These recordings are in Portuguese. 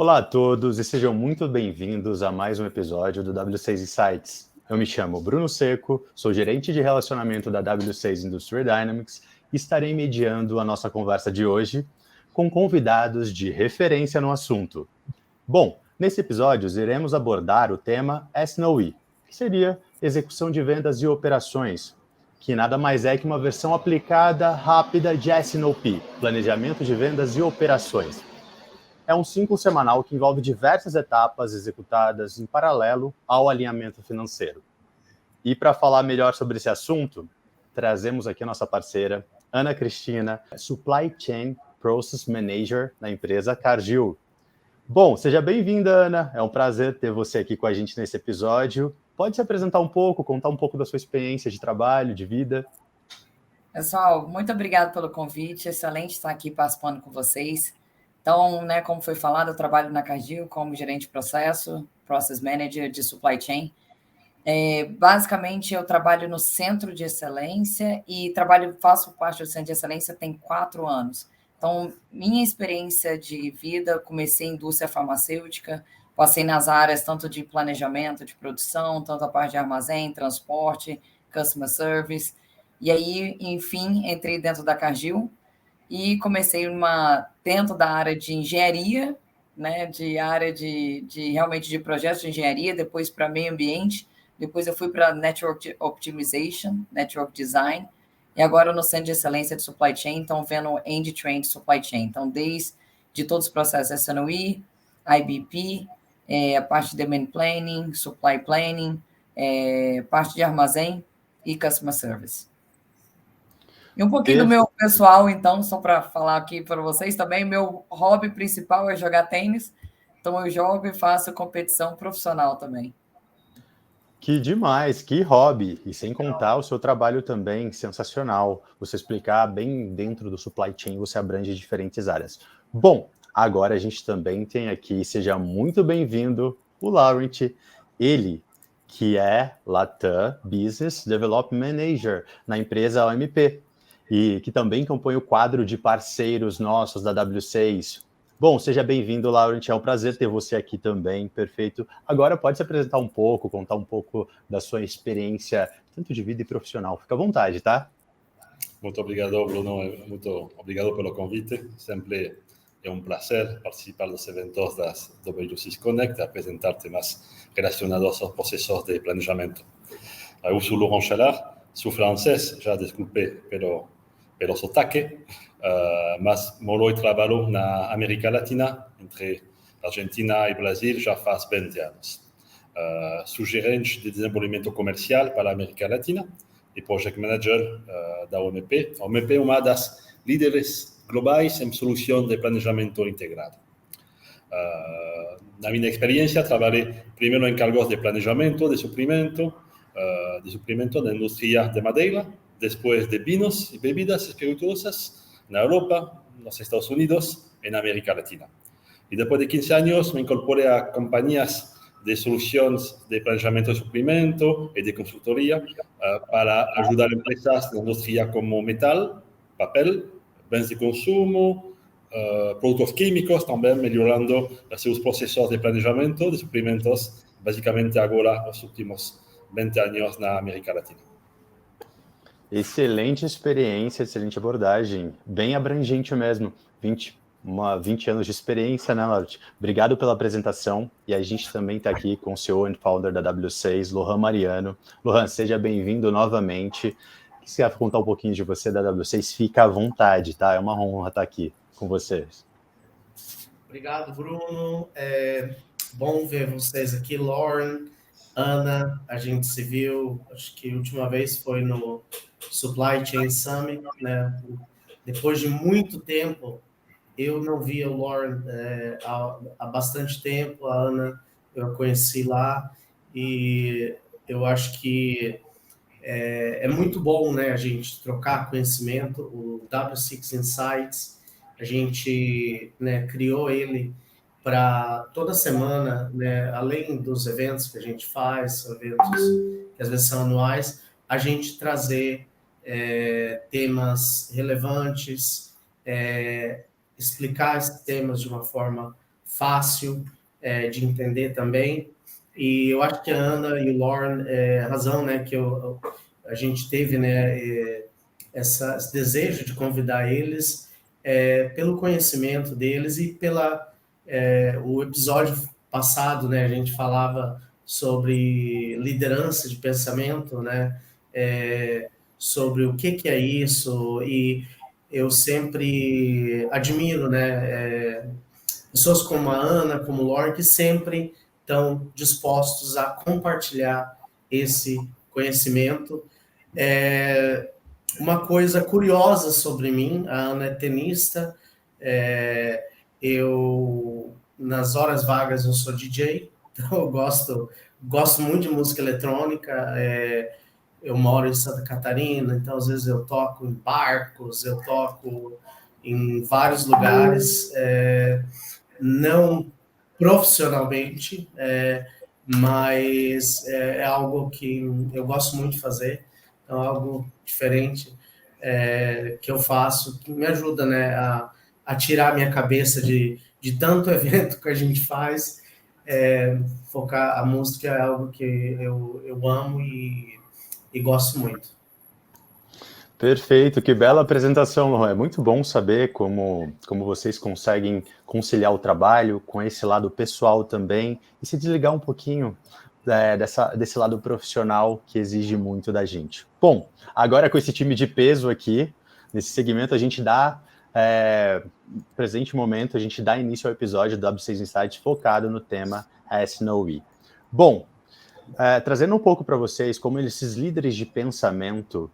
Olá a todos e sejam muito bem-vindos a mais um episódio do W6 Insights. Eu me chamo Bruno Seco, sou gerente de relacionamento da W6 Industrial Dynamics e estarei mediando a nossa conversa de hoje com convidados de referência no assunto. Bom, nesse episódio iremos abordar o tema S&OE, que seria execução de vendas e operações, que nada mais é que uma versão aplicada rápida de S&OP, planejamento de vendas e operações. É um ciclo semanal que envolve diversas etapas executadas em paralelo ao alinhamento financeiro. E para falar melhor sobre esse assunto, trazemos aqui a nossa parceira, Ana Cristina, Supply Chain Process Manager na empresa Cargill. Bom, seja bem-vinda, Ana. É um prazer ter você aqui com a gente nesse episódio. Pode se apresentar um pouco, contar um pouco da sua experiência de trabalho, de vida? Pessoal, muito obrigada pelo convite. Excelente estar aqui participando com vocês. Então, como foi falado, eu trabalho na Cargill como gerente de processo, Process Manager de Supply Chain. Basicamente, eu trabalho no Centro de Excelência e faço parte do Centro de Excelência tem 4 anos. Então, minha experiência de vida, comecei em indústria farmacêutica, passei nas áreas tanto de planejamento, de produção, tanto a parte de armazém, transporte, customer service. E aí, enfim, entrei dentro da Cargill e comecei dentro da área de engenharia, de área de realmente de projetos de engenharia, depois para meio ambiente, depois eu fui para Network Optimization, Network Design, e agora no Centro de Excelência de Supply Chain, então vendo End-to-End Supply Chain, então desde todos os processos S&OE, IBP, a parte de Demand Planning, Supply Planning, parte de armazém e Customer Service. E um pouquinho do meu pessoal, então, só para falar aqui para vocês também, meu hobby principal é jogar tênis, então eu jogo e faço competição profissional também. Que demais, que hobby! E sem contar o seu trabalho também, sensacional. Você explicar bem dentro do supply chain, você abrange diferentes áreas. Bom, agora a gente também tem aqui, seja muito bem-vindo, o Laurent, ele que é Latam Business Development Manager na empresa OMP e que também compõe o quadro de parceiros nossos da W6. Bom, seja bem-vindo, Laurent. É um prazer ter você aqui também. Perfeito. Agora pode se apresentar um pouco, contar um pouco da sua experiência, tanto de vida e profissional. Fica à vontade, tá? Muito obrigado, Bruno. Muito obrigado pelo convite. Sempre é um prazer participar dos eventos das W6 Connect, apresentar temas relacionados aos processos de planejamento. Eu sou Laurent Chalard, sou francês, já desculpe pelo sotaque, mas moro e trabalho na América Latina, entre Argentina e Brasil, já faz 20 anos. Sou gerente de desenvolvimento comercial para a América Latina e Project Manager da OMP. A OMP é uma das líderes globais em solução de planejamento integrado. Na minha experiência, trabalhei primeiro em cargos de planejamento, de suprimento da indústria de madeira, depois de vinos e bebidas espirituosas na Europa, nos Estados Unidos e na América Latina. E depois de 15 anos, me incorporei a companhias de soluções de planejamento de suprimento e de consultoria para ajudar empresas na indústria como metal, papel, bens de consumo, produtos químicos, também melhorando seus processos de planejamento de suprimentos, basicamente agora, nos últimos 20 anos na América Latina. Excelente experiência, excelente abordagem, bem abrangente mesmo. 20 anos de experiência, né, Laurent? Obrigado pela apresentação. E a gente também está aqui com o CEO e founder da W6, Lohan Mariano. Lohan, seja bem-vindo novamente. Se você quer contar um pouquinho de você da W6, fica à vontade, tá? É uma honra estar aqui com vocês. Obrigado, Bruno. Bom ver vocês aqui, Lauren, Ana. A gente se viu, acho que a última vez foi no Supply Chain Summit, né? Depois de muito tempo, eu não via o Lauren há bastante tempo. A Ana eu a conheci lá e eu acho que é muito bom, né, a gente trocar conhecimento. O W6 Insights, a gente, né, criou ele para toda semana, né, além dos eventos que a gente faz, eventos que às vezes são anuais, a gente trazer temas relevantes, explicar esses temas de uma forma fácil de entender também. E eu acho que a Ana e o Lauren, a razão, né, que a gente teve, né, esse desejo de convidar eles pelo conhecimento deles e o episódio passado, né, a gente falava sobre liderança de pensamento, né, sobre o que é isso, e eu sempre admiro, né, pessoas como a Ana, como o Lauren, que sempre estão dispostos a compartilhar esse conhecimento. Uma coisa curiosa sobre mim, a Ana é tenista, eu, nas horas vagas, eu sou DJ, então eu gosto muito de música eletrônica, eu moro em Santa Catarina, então às vezes eu toco em barcos, eu toco em vários lugares, não profissionalmente, mas é algo que eu gosto muito de fazer, então é algo diferente que eu faço, que me ajuda, né, a tirar a minha cabeça de tanto evento que a gente faz. Focar a música é algo que eu amo e gosto muito. Perfeito, que bela apresentação, Lohan. É muito bom saber como vocês conseguem conciliar o trabalho com esse lado pessoal também e se desligar um pouquinho desse lado profissional que exige muito da gente. Bom, agora com esse time de peso aqui, nesse segmento, a gente no presente momento, a gente dá início ao episódio do W6 Insights focado no tema S&OP. Bom, trazendo um pouco para vocês como esses líderes de pensamento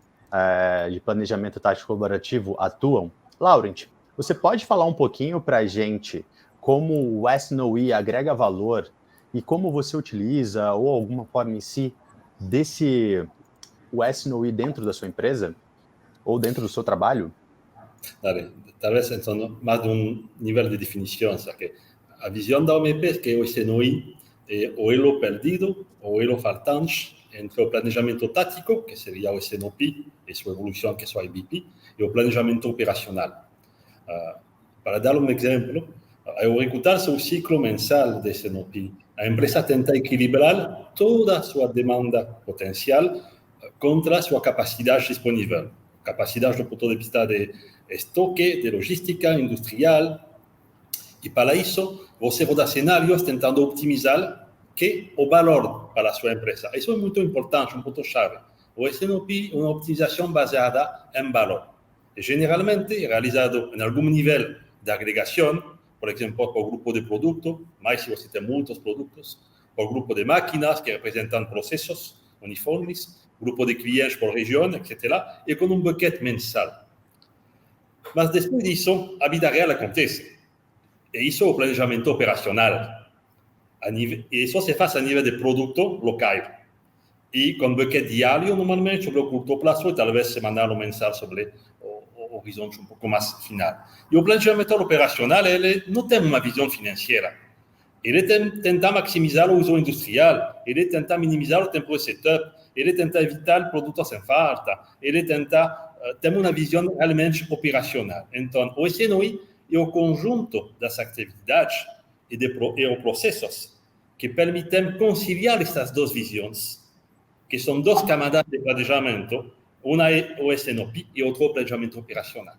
de planejamento tático colaborativo atuam. Laurent, você pode falar um pouquinho para a gente como o S&OP agrega valor e como você utiliza, ou alguma forma em si, o S&OP dentro da sua empresa ou dentro do seu trabalho? Talvez então mais de nível de definição, que a visão da OMP é que o S&OP é o elo perdido, o elo faltante entre o planejamento tático, que seria o S&OP, e sua evolução, que é o IBP, e o planejamento operacional. Para dar um exemplo, ao executar seu ciclo mensal de S&OP, a empresa tenta equilibrar toda a sua demanda potencial contra a sua capacidade disponível. Capacidade do ponto de vista de estoque, de logística industrial. E para isso, você roda cenários tentando optimizar o valor para a sua empresa. Isso é muito importante, um ponto-chave. O S&OP é uma optimização baseada em valor. E geralmente realizado em algum nível de agregação, por exemplo, por grupo de produtos, mais se você tem muitos produtos, por grupo de máquinas que representam processos uniformes, grupo de clientes por região, etc., e com um bucket mensal. Mas depois disso, a vida real acontece. E isso é o planejamento operacional. E isso se faz a nível de produto local. E com bucket diário, normalmente, sobre o curto prazo, e talvez semanal ou mensal sobre o horizonte um pouco mais final. E o planejamento operacional, ele não tem uma visão financeira. Ele tenta maximizar o uso industrial, ele tenta minimizar o tempo de setup, ele tenta evitar produtos sem falta, ele tenta ter uma visão realmente operacional. Então, o S&OP é o conjunto das atividades e os processos que permitem conciliar essas duas visões, que são duas camadas de planejamento, uma é o S&OP e outra o planejamento operacional.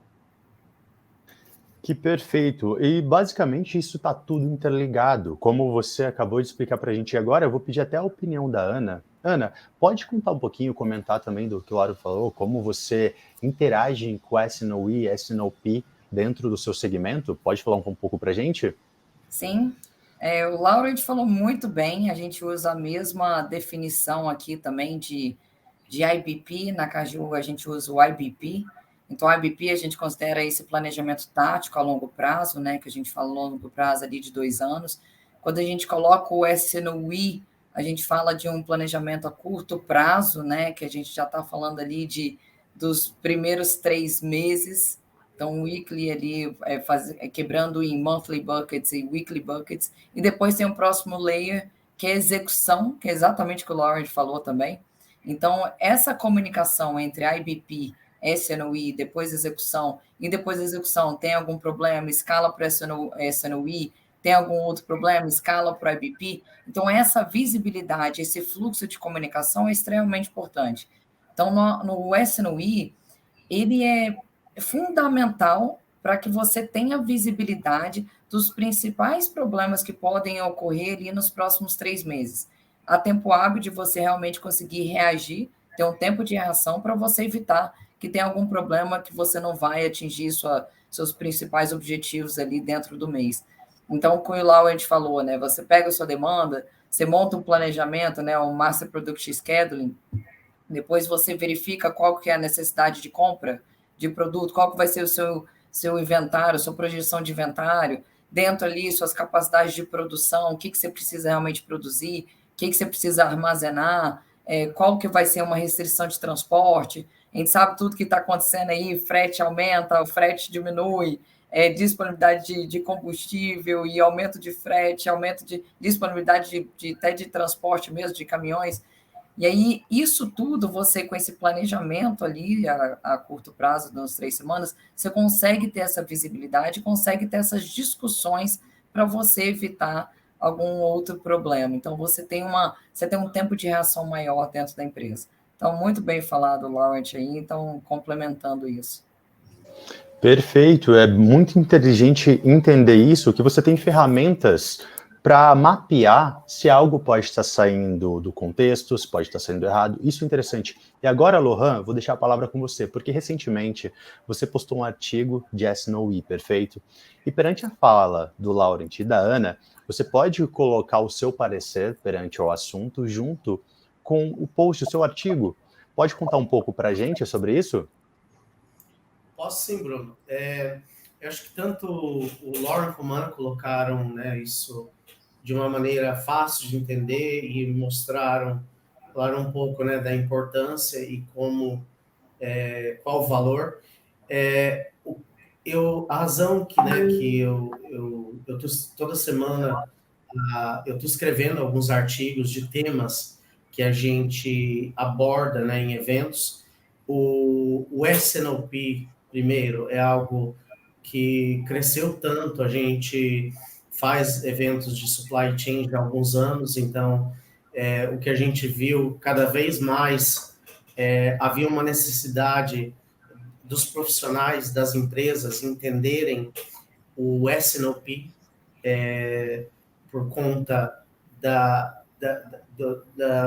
Que perfeito. E basicamente isso está tudo interligado. Como você acabou de explicar para a gente agora, eu vou pedir até a opinião da Ana. Ana, pode contar um pouquinho, comentar também do que o Lauro falou, como você interage com S&OP e S&OP dentro do seu segmento? Pode falar um pouco para a gente? Sim. O Laurent falou muito bem, a gente usa a mesma definição aqui também de IBP, na Caju a gente usa o IBP. Então, o IBP a gente considera esse planejamento tático a longo prazo, né, que a gente fala a longo prazo ali de 2 anos. Quando a gente coloca o S&OP, a gente fala de um planejamento a curto prazo, né, que a gente já está falando ali dos primeiros 3 meses. Então, o weekly ali quebrando em monthly buckets e weekly buckets. E depois tem o próximo layer, que é a execução, que é exatamente o que o Laurent falou também. Então, essa comunicação entre IBP, S&OP, depois execução, e depois da execução tem algum problema, escala para S&OP, tem algum outro problema, escala para o IBP. Então, essa visibilidade, esse fluxo de comunicação é extremamente importante. Então, no S&OP, ele é fundamental para que você tenha visibilidade dos principais problemas que podem ocorrer ali nos próximos 3 meses. Há tempo hábil de você realmente conseguir reagir, ter um tempo de reação para você evitar que tenha algum problema que você não vai atingir seus principais objetivos ali dentro do mês. Então, como o Laurent falou, né? Você pega a sua demanda, você monta um planejamento, né? Um Master Product Scheduling, depois você verifica qual que é a necessidade de compra de produto, qual que vai ser o seu inventário, sua projeção de inventário, dentro ali, suas capacidades de produção, o que você precisa realmente produzir, o que você precisa armazenar, qual que vai ser uma restrição de transporte. A gente sabe tudo que está acontecendo aí, frete aumenta, o frete diminui, disponibilidade de combustível e aumento de frete, aumento de disponibilidade até de transporte mesmo, de caminhões. E aí, isso tudo, você com esse planejamento ali, a curto prazo, nas 3 semanas, você consegue ter essa visibilidade, consegue ter essas discussões para você evitar algum outro problema. Então, você tem um tempo de reação maior dentro da empresa. Então, muito bem falado, Laurent, aí, então, complementando isso. Perfeito, é muito inteligente entender isso, que você tem ferramentas para mapear se algo pode estar saindo do contexto, se pode estar saindo errado. Isso é interessante. E agora, Lohan, vou deixar a palavra com você, porque recentemente você postou um artigo de S&OP, perfeito? E perante a fala do Laurent e da Ana, você pode colocar o seu parecer perante o assunto junto com o post, o seu artigo. Pode contar um pouco para a gente sobre isso? Posso sim, Bruno. Eu acho que tanto o Lauren como a Ana colocaram, né, isso de uma maneira fácil de entender e falaram um pouco, né, da importância e qual o valor. A razão que eu tô, toda semana eu estou escrevendo alguns artigos de temas que a gente aborda, né, em eventos. O S&OP, primeiro, é algo que cresceu tanto, a gente faz eventos de supply chain há alguns anos, então o que a gente viu cada vez mais havia uma necessidade dos profissionais das empresas entenderem o S&OP por conta da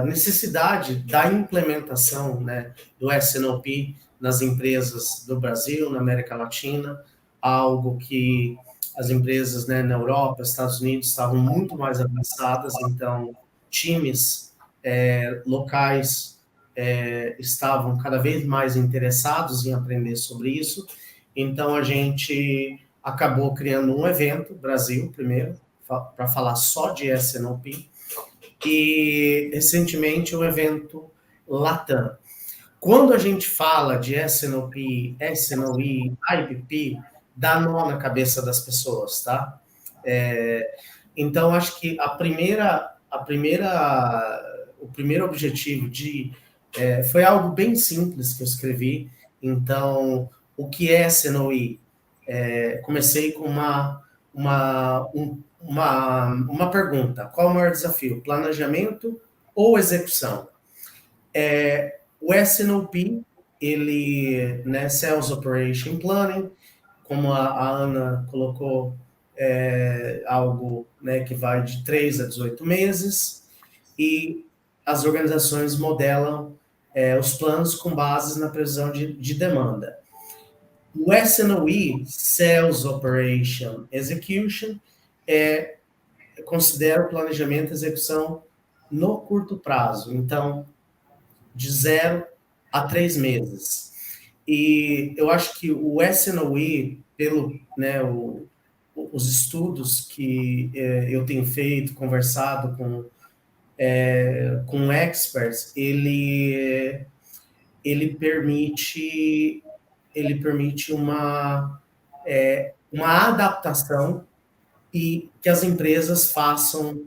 necessidade da implementação, né, do S&OP nas empresas do Brasil, na América Latina, algo que as empresas, né, na Europa, Estados Unidos estavam muito mais avançadas, então times locais estavam cada vez mais interessados em aprender sobre isso. Então a gente acabou criando um evento, Brasil primeiro, para falar só de S&OP, e recentemente um evento Latam. Quando a gente fala de S&OP, S&OE, IBP, dá nó na cabeça das pessoas, tá? Então, acho que o primeiro objetivo foi algo bem simples que eu escrevi. Então, o que é S&OE? Comecei com uma pergunta. Qual o maior desafio? Planejamento ou execução? O S&OP, ele, né, Sales Operation Planning, como a Ana colocou, algo, né, que vai de 3 a 18 meses, e as organizações modelam os planos com base na previsão de demanda. O S&OE, Sales Operation Execution, considera o planejamento e execução no curto prazo, então, de 0 a 3 meses. E eu acho que o S&OE, pelo, né, os estudos que eu tenho feito, conversado com experts, ele permite uma adaptação e que as empresas façam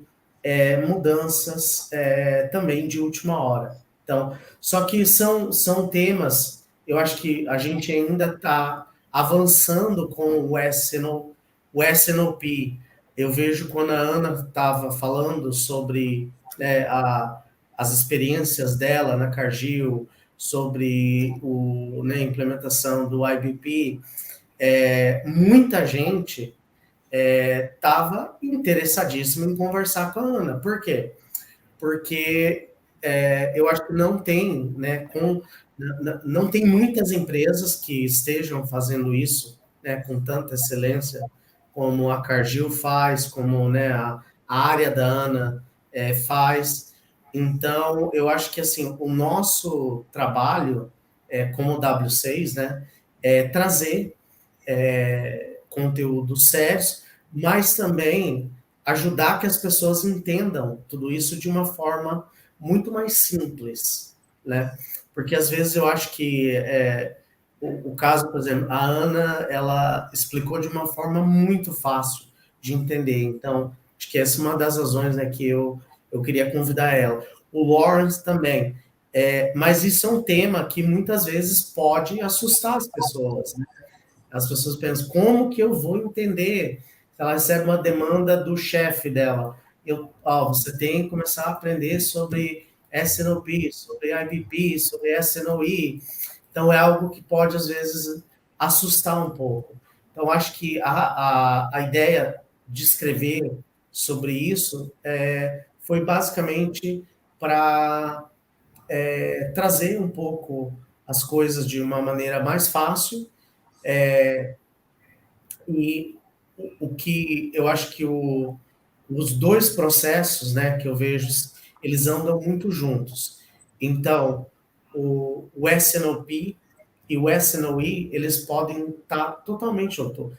mudanças também de última hora. Então, só que são temas, eu acho que a gente ainda está avançando com o S&OP Eu vejo quando a Ana estava falando sobre, né, as experiências dela na Cargill, sobre a implementação do IBP, muita gente estava interessadíssima em conversar com a Ana. Por quê? Porque eu acho que não tem, né, não tem muitas empresas que estejam fazendo isso, né, com tanta excelência como a Cargill faz, como, né, a área da Ana faz. Então, eu acho que assim o nosso trabalho como W6, né, é trazer conteúdos sérios, mas também ajudar que as pessoas entendam tudo isso de uma forma muito mais simples, né? Porque às vezes eu acho que o caso, por exemplo, a Ana, ela explicou de uma forma muito fácil de entender. Então, acho que essa é uma das razões, né, que eu queria convidar ela. O Lawrence também. Mas isso é um tema que muitas vezes pode assustar as pessoas, né? As pessoas pensam, como que eu vou entender se ela recebe uma demanda do chefe dela? Você tem que começar a aprender sobre S&OP, sobre IBP, sobre S&OE. Então, é algo que pode, às vezes, assustar um pouco. Então, acho que a ideia de escrever sobre isso foi basicamente para trazer um pouco as coisas de uma maneira mais fácil, e o que eu acho que os dois processos, né, que eu vejo, eles andam muito juntos. Então, o S&OP e o S&OE, eles podem estar totalmente juntos.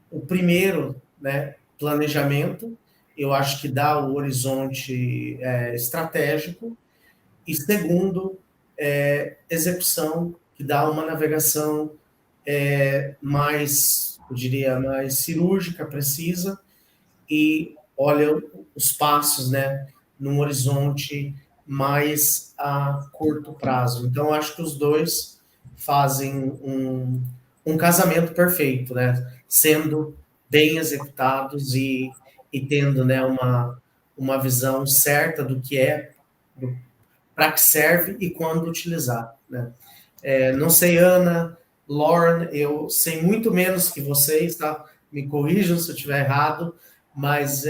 O primeiro, né, planejamento, eu acho que dá o horizonte estratégico, e segundo, execução, que dá uma navegação mais, eu diria, mais cirúrgica, precisa, e olha os passos, né, num horizonte mais a curto prazo. Então, acho que os dois fazem um casamento perfeito, né, sendo bem executados e tendo, né, uma visão certa do que para que serve e quando utilizar, né. Não sei, Ana, Lauren, eu sei muito menos que vocês, tá? Me corrijam se eu estiver errado, mas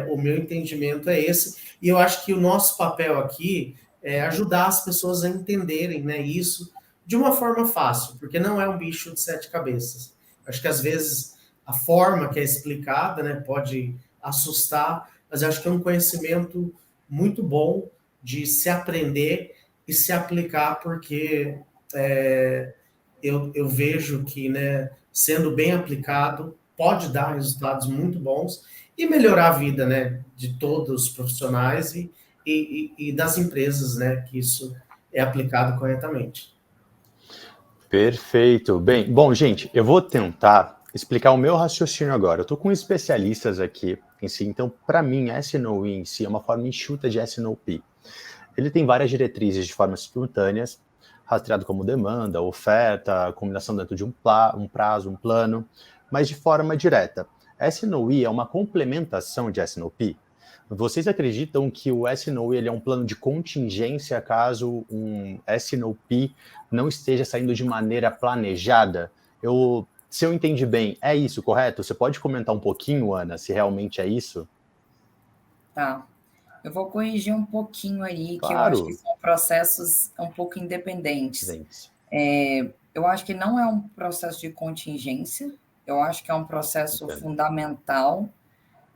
o meu entendimento é esse. E eu acho que o nosso papel aqui é ajudar as pessoas a entenderem, né, isso de uma forma fácil, porque não é um bicho de sete cabeças. Acho que às vezes a forma que é explicada, né, pode assustar, mas acho que é um conhecimento muito bom de se aprender e se aplicar, porque eu vejo que, né, sendo bem aplicado, pode dar resultados muito bons e melhorar a vida, né, de todos os profissionais e das empresas, né, que isso é aplicado corretamente. Perfeito. Bem, bom, gente, eu vou tentar explicar o meu raciocínio agora. Eu estou com especialistas aqui em si, então, para mim, S&OE em si é uma forma enxuta de S&OP. Ele tem várias diretrizes de formas simultâneas, rastreado como demanda, oferta, combinação dentro de um prazo, um plano, mas de forma direta. S&OE é uma complementação de S&OP? Vocês acreditam que o S&OE ele é um plano de contingência caso um S&OP não esteja saindo de maneira planejada? Se eu entendi bem, é isso, correto? Você pode comentar um pouquinho, Ana, se realmente é isso? Tá. Eu vou corrigir um pouquinho aí, que eu acho que Claro. são processos um pouco independentes. Gente. Eu acho que não é um processo de contingência, eu acho que é um processo fundamental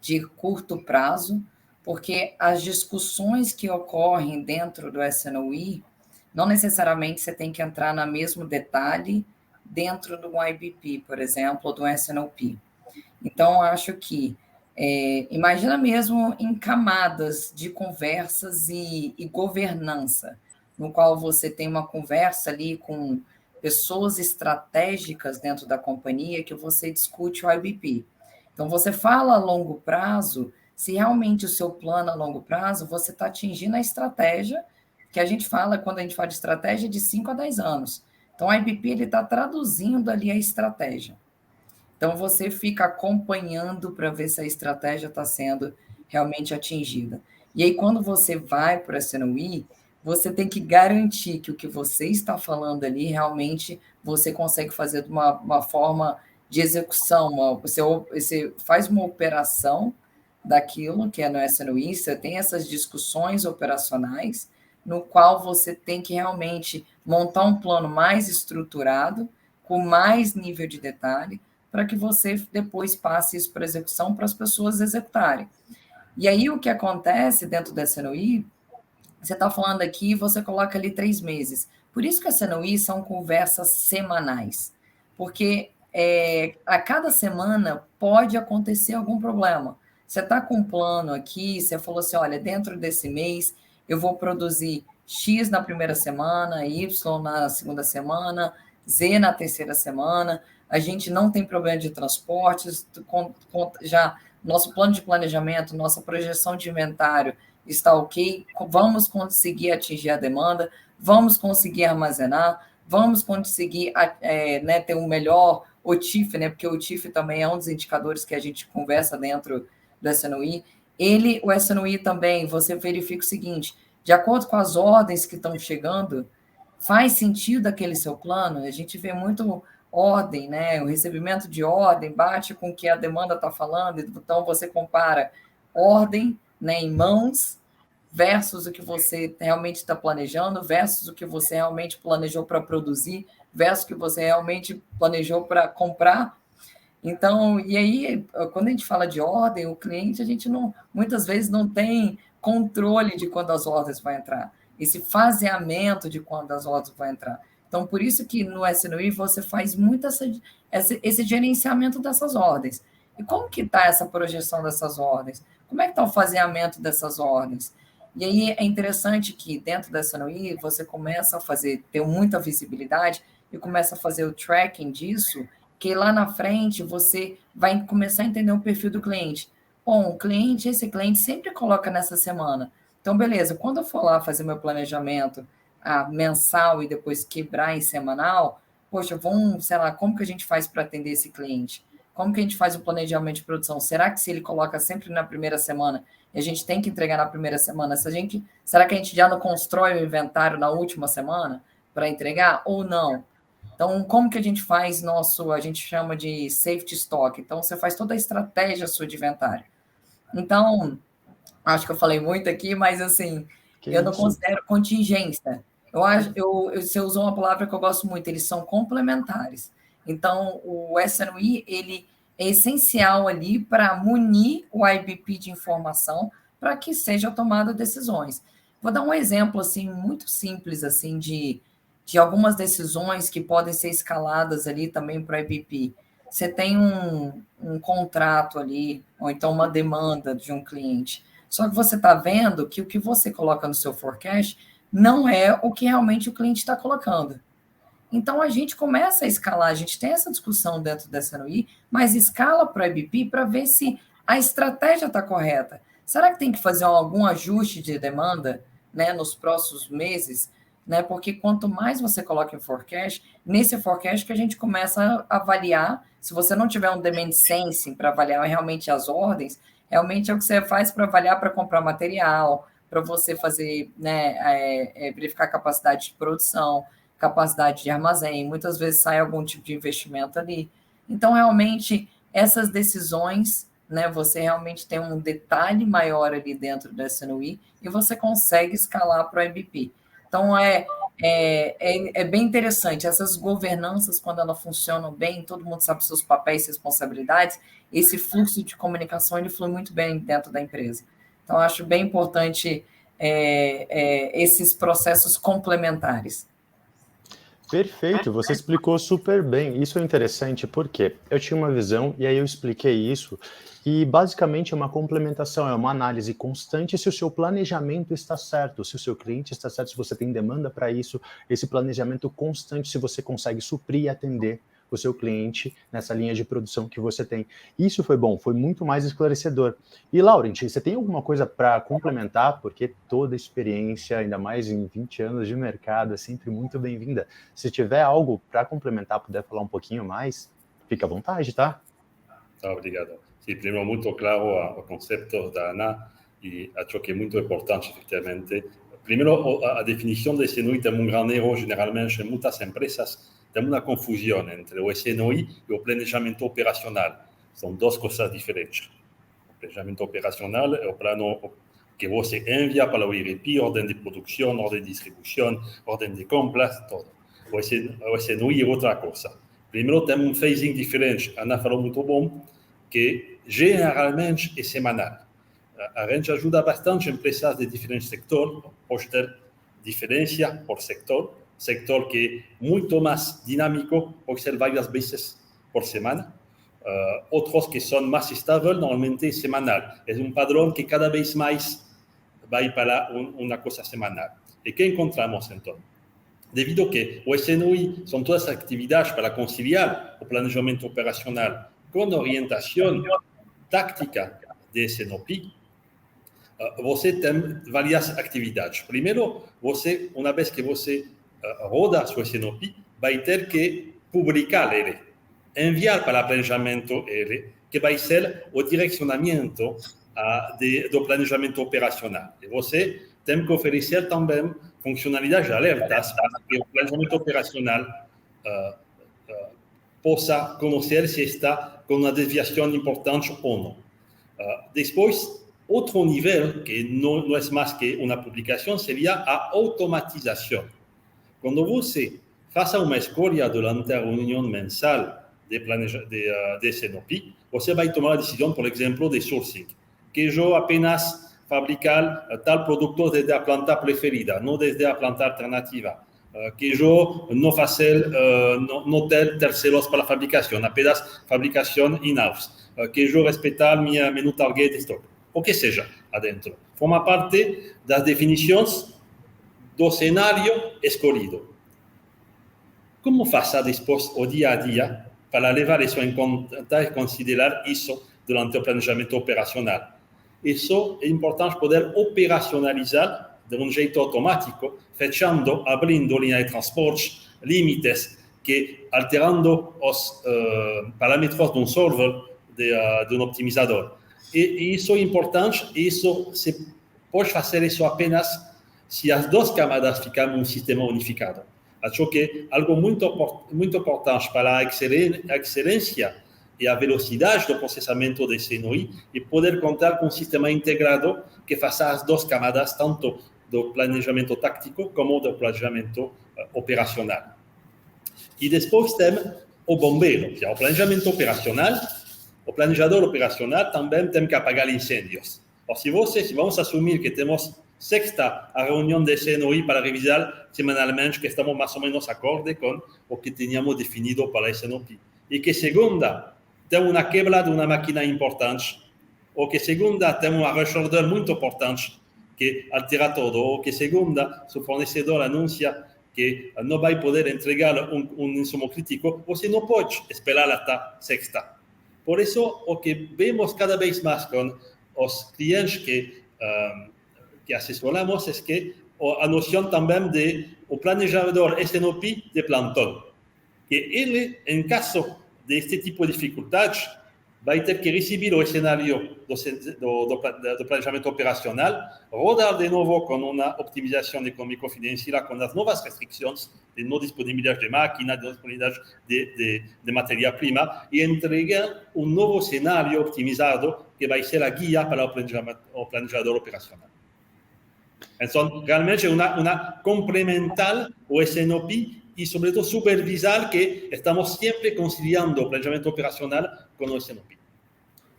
de curto prazo, porque as discussões que ocorrem dentro do S&OE, não necessariamente você tem que entrar no mesmo detalhe dentro do IBP, por exemplo, ou do S&OP. Então, eu acho que imagina mesmo em camadas de conversas e governança, no qual você tem uma conversa ali com pessoas estratégicas dentro da companhia que você discute o IBP. Então, você fala a longo prazo, se realmente o seu plano a longo prazo, você está atingindo a estratégia que a gente fala, quando a gente fala de estratégia, de 5 a 10 anos. Então, o IBP está traduzindo ali a estratégia. Então, você fica acompanhando para ver se a estratégia está sendo realmente atingida. E aí, quando você vai para a SNOI, você tem que garantir que o que você está falando ali, realmente, você consegue fazer de uma forma de execução. Você faz uma operação daquilo que é no SNOI, você tem essas discussões operacionais, no qual você tem que realmente montar um plano mais estruturado, com mais nível de detalhe, para que você depois passe isso para execução para as pessoas executarem. E aí o que acontece dentro da SNOI, você está falando aqui, você coloca ali 3 meses. Por isso que a SNOI são conversas semanais, porque a cada semana pode acontecer algum problema. Você está com um plano aqui, você falou assim, olha, dentro desse mês eu vou produzir X na primeira semana, Y na segunda semana, Z na terceira semana, a gente não tem problema de transportes, já nosso plano de planejamento, nossa projeção de inventário está ok, vamos conseguir atingir a demanda, vamos conseguir armazenar, vamos conseguir ter um melhor OTIF, né, porque o OTIF também é um dos indicadores que a gente conversa dentro do SNOI. O SNOI também, você verifica o seguinte, de acordo com as ordens que estão chegando, faz sentido aquele seu plano? A gente vê muito ordem, né? O recebimento de ordem bate com o que a demanda está falando, então você compara ordem, né, em mãos versus o que você realmente está planejando, versus o que você realmente planejou para produzir, versus o que você realmente planejou para comprar. Então, e aí, quando a gente fala de ordem, o cliente, a gente muitas vezes não tem controle de quando as ordens vão entrar, esse faseamento de quando as ordens vão entrar. Então, por isso que no SNOI você faz muito esse gerenciamento dessas ordens. E como que está essa projeção dessas ordens? Como é que está o faseamento dessas ordens? E aí é interessante que dentro da SNOI você começa a ter muita visibilidade e começa a fazer o tracking disso, que lá na frente você vai começar a entender o perfil do cliente. Bom, esse cliente sempre coloca nessa semana. Então, beleza, quando eu for lá fazer meu planejamento mensal e depois quebrar em semanal, poxa, sei lá, como que a gente faz para atender esse cliente? Como que a gente faz o planejamento de produção? Será que se ele coloca sempre na primeira semana e a gente tem que entregar na primeira semana, será que a gente já não constrói o inventário na última semana para entregar ou não? Então, como que a gente faz a gente chama de safety stock. Então, você faz toda a estratégia sua de inventário. Então, acho que eu falei muito aqui, mas assim, eu não considero contingência. Você usou uma palavra que eu gosto muito, eles são complementares. Então, o SNOI, ele é essencial ali para munir o IBP de informação para que seja tomada decisões. Vou dar um exemplo assim muito simples assim de algumas decisões que podem ser escaladas ali também para o IBP. Você tem um contrato ali, ou então uma demanda de um cliente. Só que você está vendo que o que você coloca no seu forecast não é o que realmente o cliente está colocando. Então, a gente começa a escalar, a gente tem essa discussão dentro da SNOI, mas escala para o IBP para ver se a estratégia está correta. Será que tem que fazer algum ajuste de demanda, né, nos próximos meses? Né, porque quanto mais você coloca em forecast, nesse forecast que a gente começa a avaliar, se você não tiver um demand sensing para avaliar realmente as ordens, realmente é o que você faz para avaliar para comprar material, para você fazer, né, verificar a capacidade de produção, capacidade de armazém, muitas vezes sai algum tipo de investimento ali. Então, realmente, essas decisões, né, você realmente tem um detalhe maior ali dentro da SNOI e você consegue escalar para o IBP. Então, é bem interessante. Essas governanças, quando elas funcionam bem, todo mundo sabe seus papéis e responsabilidades, esse fluxo de comunicação ele flui muito bem dentro da empresa. Então, acho bem importante esses processos complementares. Perfeito, você explicou super bem. Isso é interessante porque eu tinha uma visão e aí eu expliquei isso e basicamente é uma complementação, é uma análise constante se o seu planejamento está certo, se o seu cliente está certo, se você tem demanda para isso, esse planejamento constante, se você consegue suprir e atender o seu cliente nessa linha de produção que você tem. Isso foi bom, foi muito mais esclarecedor. E, Laurent, você tem alguma coisa para complementar? Porque toda experiência, ainda mais em 20 anos de mercado, é sempre muito bem-vinda. Se tiver algo para complementar, puder falar um pouquinho mais, fica à vontade, tá? Obrigado. Sim, primeiro, muito claro o conceito da Ana e acho que é muito importante, efetivamente. Primeiro, a definição de SNOI tem um grande erro, generalmente, em muitas empresas, tem uma confusão entre o SNOI e o planejamento operacional. São duas coisas diferentes. O planejamento operacional é o plano que você envia para o ERP, ordem de produção, ordem de distribuição, ordem de compras, tudo. O SNOI é outra coisa. Primeiro, tem um phasing diferente. A Ana falou muito bom, que geralmente é semanal. A gente ajuda bastante empresas de diferentes setores, pode ter diferença por setor que é muito mais dinâmico, pode ser várias vezes por semana. Outros que são mais estáveis, normalmente é semanal. É um padrão que cada vez mais vai para uma coisa semanal. E que encontramos então? Devido que o SNOI são todas as atividades para conciliar o planejamento operacional com orientação tática de SNOP, você tem várias atividades. Primeiro, você, uma vez que você roda seu SNOP, vai ter que publicar ele, enviar para o planejamento ele, que vai ser o direcionamento do planejamento operacional. E você tem que oferecer também funcionalidades de alertas para que o planejamento operacional possa conhecer se está com uma desviação importante ou não. Depois, outro nível, que não é mais que uma publicação, seria a automatização. Quando você faz uma escolha durante a reunião mensal de SNOP, você vai tomar a decisão, por exemplo, de sourcing, que eu apenas fabricar tal produto desde a planta preferida, não desde a planta alternativa, que eu não fazer, não ter terceiros para a fabricação, apenas fabricação in-house, que eu respeitar minha menu target stock, o que seja adentro. Forma parte das definições do cenário escolhido. Como faça depois o dia a dia para levar isso em conta e considerar isso durante o planejamento operacional? Isso é importante poder operacionalizar de um jeito automático, fechando, abrindo linha de transporte, limites, que alterando os parâmetros de um solver, de um optimizador. E isso é importante, e isso se pode fazer isso apenas se as duas camadas ficarem um sistema unificado. Acho que algo muito importante para a excelência e a velocidade do processamento de SNOI e poder contar com um sistema integrado que faça as duas camadas, tanto do planejamento tático como do planejamento operacional. E depois tem o bombeiro, que é o planejamento operacional. O planejador operacional também tem que apagar incêndios. Ou se vamos assumir que temos sexta a reunião de SNOI para revisar semanalmente, que estamos mais ou menos acorde com o que tínhamos definido para a SNOP. E que segunda tem uma quebra de uma máquina importante, ou que segunda tem uma reorder muito importante que altera tudo, ou que segunda o fornecedor anuncia que não vai poder entregar um insumo crítico, você não pode esperar até sexta. Por isso, o que vemos cada vez mais com os clientes que assessoramos é que a noção também de o planejador SNOP de plantão, que ele, em caso deste tipo de dificuldades, vai ter que receber o cenário do planejamento operacional, rodar de novo com uma optimização econômico-financeira com as novas restrições de não disponibilidade de máquina, de disponibilidade de matéria-prima e entregar um novo cenário optimizado que vai ser a guia para o planejador operacional. Então, realmente é uma complementar o SNOP e, sobretudo, supervisar que estamos sempre conciliando o planejamento operacional com o SNOP.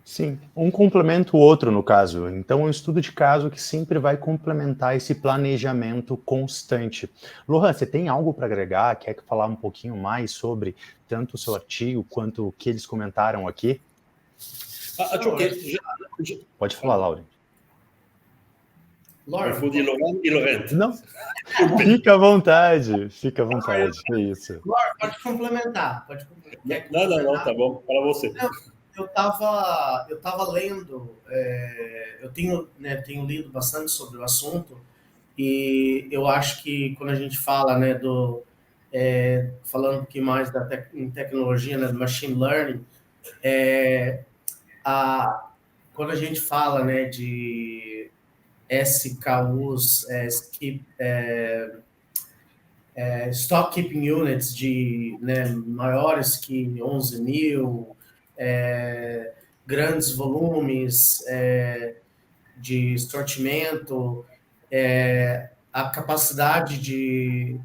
Sim, um complementa o outro, no caso. Então, é um estudo de caso que sempre vai complementar esse planejamento constante. Lohan, você tem algo para agregar? Quer falar um pouquinho mais sobre tanto o seu artigo quanto o que eles comentaram aqui? Pode falar, Laura. Eu fui de Laurent e Laurent. Não, fica à vontade, é isso. Laura, pode complementar. Não, tá bom, para você. Eu tava lendo, eu tenho lido bastante sobre o assunto e eu acho que quando a gente fala, né, falando um pouquinho mais em tecnologia, né, do machine learning, quando a gente fala, né, de SKUs, Stock Keeping Units de, né, maiores que 11 mil, grandes volumes de sortimento, a capacidade de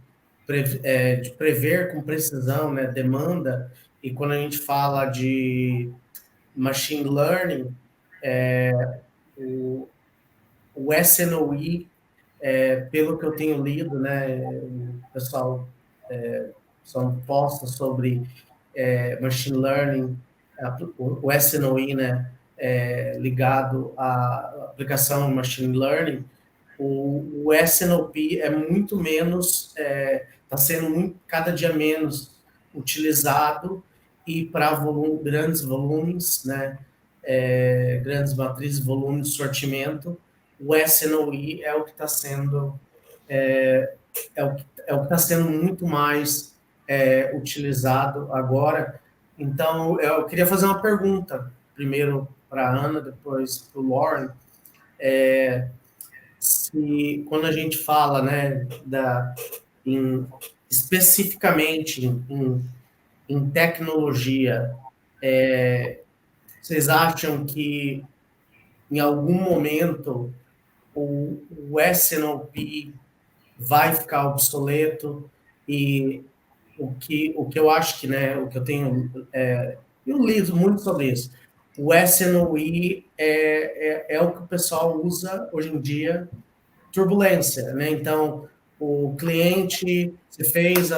prever com precisão, né, demanda, e quando a gente fala de machine learning, o SNOE, pelo que eu tenho lido, né, o pessoal são postos sobre machine learning, o SNOE, né, ligado à aplicação machine learning, o SNOP é muito menos, está sendo cada dia menos utilizado, e para grandes volumes, né, grandes matrizes, volume de sortimento, o SNOE é o que está sendo muito mais utilizado agora. Então, eu queria fazer uma pergunta, primeiro para a Ana, depois para o Lauren. Se, quando a gente fala, né, especificamente em tecnologia, vocês acham que em algum momento o SNOP vai ficar obsoleto? E o que eu acho que, né, o que eu tenho, eu lido muito sobre isso. O SNOE é o que o pessoal usa hoje em dia, turbulência, né? Então, o cliente, você fez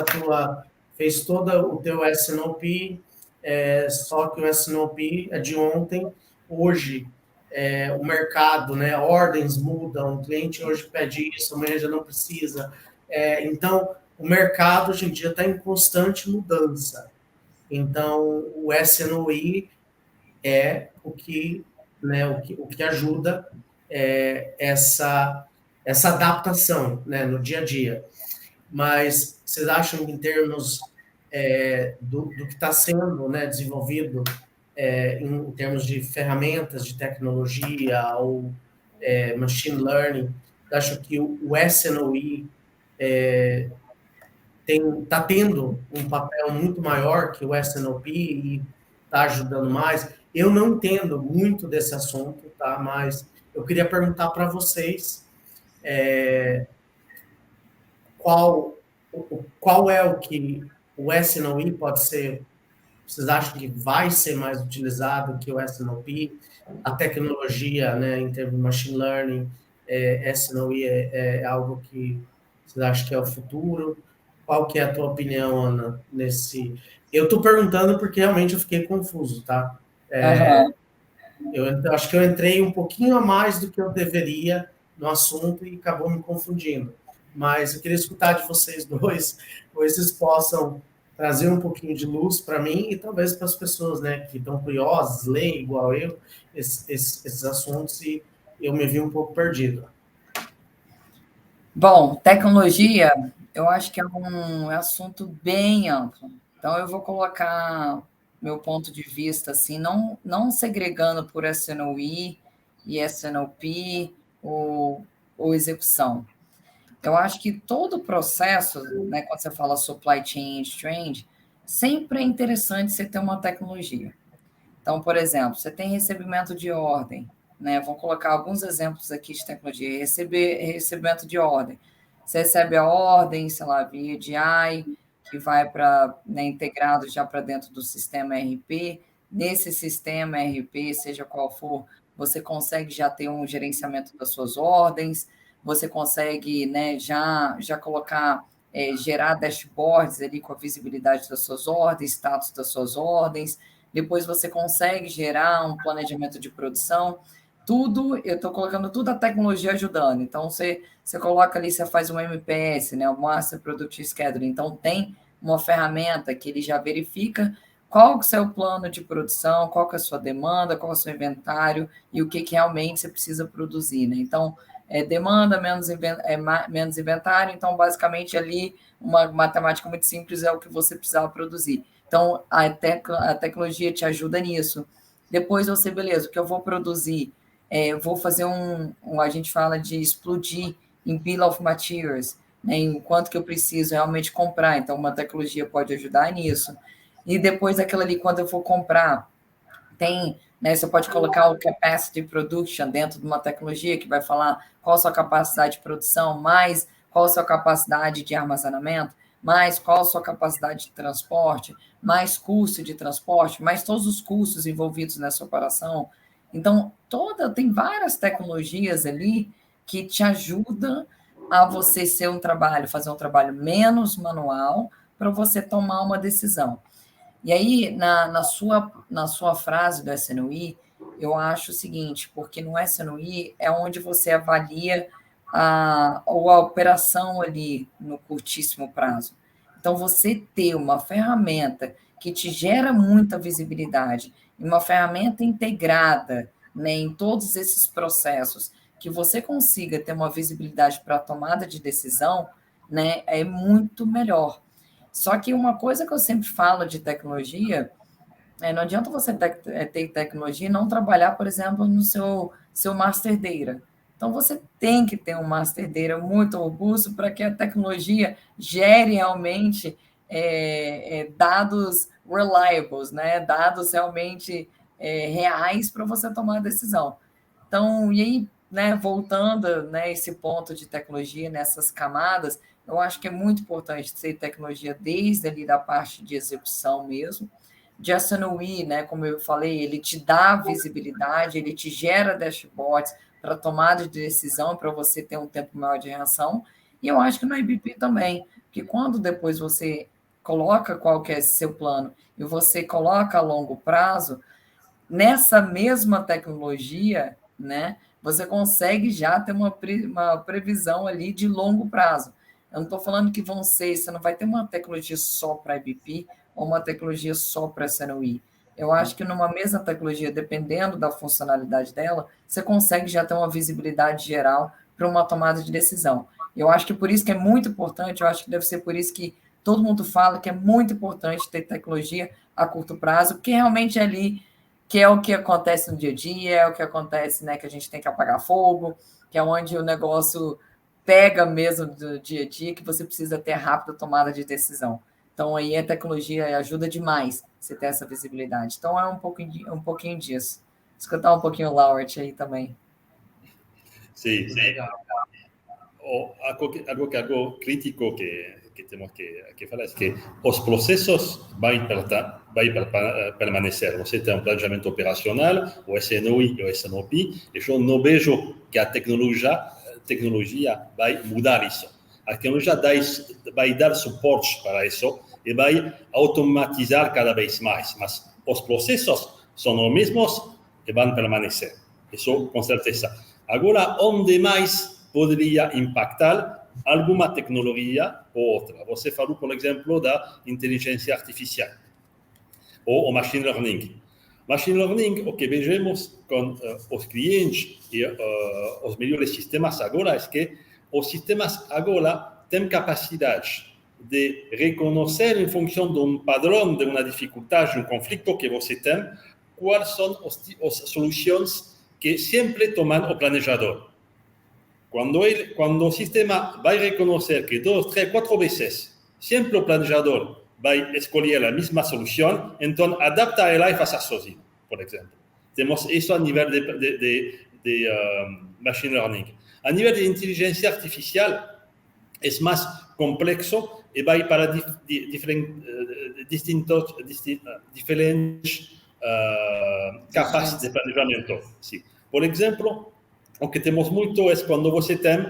todo o teu SNOP, só que o SNOP é de ontem. Hoje, o mercado, né, ordens mudam, o cliente hoje pede isso, amanhã já não precisa. Então, o mercado hoje em dia está em constante mudança. Então, o SNOE é o que, né, o que ajuda essa adaptação, né, no dia a dia. Mas vocês acham que, em termos do que está sendo, né, desenvolvido em termos de ferramentas de tecnologia ou machine learning, acho que o SNOE está tendo um papel muito maior que o SNOP e está ajudando mais? Eu não entendo muito desse assunto, tá? Mas eu queria perguntar para vocês qual é o que o SNOE pode ser. Vocês acham que vai ser mais utilizado que o SNOP? A tecnologia, né, em termos de machine learning, SNOE é algo que vocês acham que é o futuro? Qual que é a tua opinião, Ana, nesse... Eu estou perguntando porque realmente eu fiquei confuso, tá? Eu acho que eu entrei um pouquinho a mais do que eu deveria no assunto e acabou me confundindo. Mas eu queria escutar de vocês dois, vocês possam trazer um pouquinho de luz para mim e talvez para as pessoas, né, que estão curiosas, leem igual eu, esses assuntos, e eu me vi um pouco perdido. Bom, tecnologia, eu acho que é um assunto bem amplo. Então, eu vou colocar meu ponto de vista, assim, não segregando por SNOE e SNOP ou execução. Eu acho que todo o processo, né, quando você fala supply chain end-to-end, sempre é interessante você ter uma tecnologia. Então, por exemplo, você tem recebimento de ordem, né? Vou colocar alguns exemplos aqui de tecnologia. Recebimento de ordem. Você recebe a ordem, sei lá, via EDI, que vai para, né, integrado já para dentro do sistema ERP. Nesse sistema ERP, seja qual for, você consegue já ter um gerenciamento das suas ordens, você consegue, né, já colocar, gerar dashboards ali com a visibilidade das suas ordens, status das suas ordens. Depois você consegue gerar um planejamento de produção. Tudo, eu estou colocando tudo a tecnologia ajudando. Então, você coloca ali, você faz um MPS, né, o Master Product Scheduling. Então, tem uma ferramenta que ele já verifica qual é o seu plano de produção, qual que é a sua demanda, qual é o seu inventário e o que realmente você precisa produzir, né? Então, demanda menos inventário. Então, basicamente, ali, uma matemática muito simples é o que você precisava produzir. Então, a tecnologia te ajuda nisso. Depois você, beleza, o que eu vou produzir? Eu vou fazer a gente fala de explodir em Bill of Materials, né, em quanto que eu preciso realmente comprar. Então, uma tecnologia pode ajudar nisso. E depois daquilo ali, quando eu for comprar, né, você pode colocar o capacity production dentro de uma tecnologia que vai falar qual a sua capacidade de produção, mais qual a sua capacidade de armazenamento, mais qual a sua capacidade de transporte, mais custo de transporte, mais todos os custos envolvidos nessa operação. Então, tem várias tecnologias ali que te ajudam a você fazer um trabalho menos manual para você tomar uma decisão. E aí, na sua frase do SNOI, eu acho o seguinte, porque no SNOI é onde você avalia a operação ali no curtíssimo prazo. Então, você ter uma ferramenta que te gera muita visibilidade, uma ferramenta integrada, né, em todos esses processos, que você consiga ter uma visibilidade para a tomada de decisão, né, é muito melhor. Só que uma coisa que eu sempre falo de tecnologia não adianta você ter tecnologia e não trabalhar, por exemplo, no seu master data. Então, você tem que ter um master data muito robusto para que a tecnologia gere realmente dados reliables, né? Dados realmente reais para você tomar a decisão. Então, e aí, né, voltando, né, esse ponto de tecnologia nessas camadas, eu acho que é muito importante ter tecnologia desde ali da parte de execução mesmo. De SNOI, né, como eu falei, ele te dá visibilidade, ele te gera dashboards para tomada de decisão, para você ter um tempo maior de reação. E eu acho que no IBP também, porque quando depois você coloca qual que é seu plano e você coloca a longo prazo, nessa mesma tecnologia, né, você consegue já ter uma previsão ali de longo prazo. Eu não estou falando que você não vai ter uma tecnologia só para IBP ou uma tecnologia só para SNOI. Eu acho que numa mesma tecnologia, dependendo da funcionalidade dela, você consegue já ter uma visibilidade geral para uma tomada de decisão. Eu acho que por isso que é muito importante, eu acho que deve ser por isso que todo mundo fala que é muito importante ter tecnologia a curto prazo, porque realmente é ali que é o que acontece no dia a dia, é o que acontece, né, que a gente tem que apagar fogo, que é onde o negócio pega mesmo do dia a dia, que você precisa ter rápida tomada de decisão. Então, aí a tecnologia ajuda demais você ter essa visibilidade. Então, é um pouquinho disso. Escutar um pouquinho o Lauert aí também. Sí, algo crítico que tenemos que falar es que los procesos van a permanecer. Você tem planejamento operacional, o SNOI e o SNOP, e eu não vejo que a tecnologia vai mudar isso. A tecnologia vai dar suporte para isso e vai automatizar cada vez mais, mas os processos são os mesmos e vão permanecer. Isso com certeza. Agora, onde mais poderia impactar alguma tecnologia ou outra? Você falou, por exemplo, da inteligência artificial ou o machine learning. Machine learning, o que vemos com os clientes e os melhores sistemas agora é que os sistemas agora têm capacidade de reconhecer, em função de padrão, de uma dificuldade, de conflito que você tem, quais são as soluções que sempre tomam o planejador. Quando o sistema vai reconhecer que 2, 3, 4 vezes sempre o planejador vai escolher a mesma solução, então adapta ela e faça sozinho, por exemplo. Temos isso a nível de machine learning. A nível de inteligência artificial, é mais complexo e vai para diferentes capas de planejamento. Sim. Por exemplo, o que temos muito é quando você tem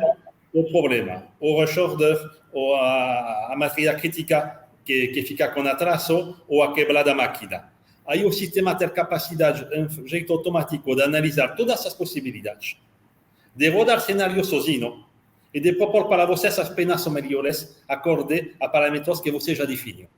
o problema, o recharger, ou a matéria crítica que fica com atraso, ou a quebra da máquina. Aí o sistema tem capacidade, um jeito automático, de analisar todas as possibilidades, de rodar cenários sozinho e de propor para vocês as penas melhores, acorde a parâmetros que você já definiu.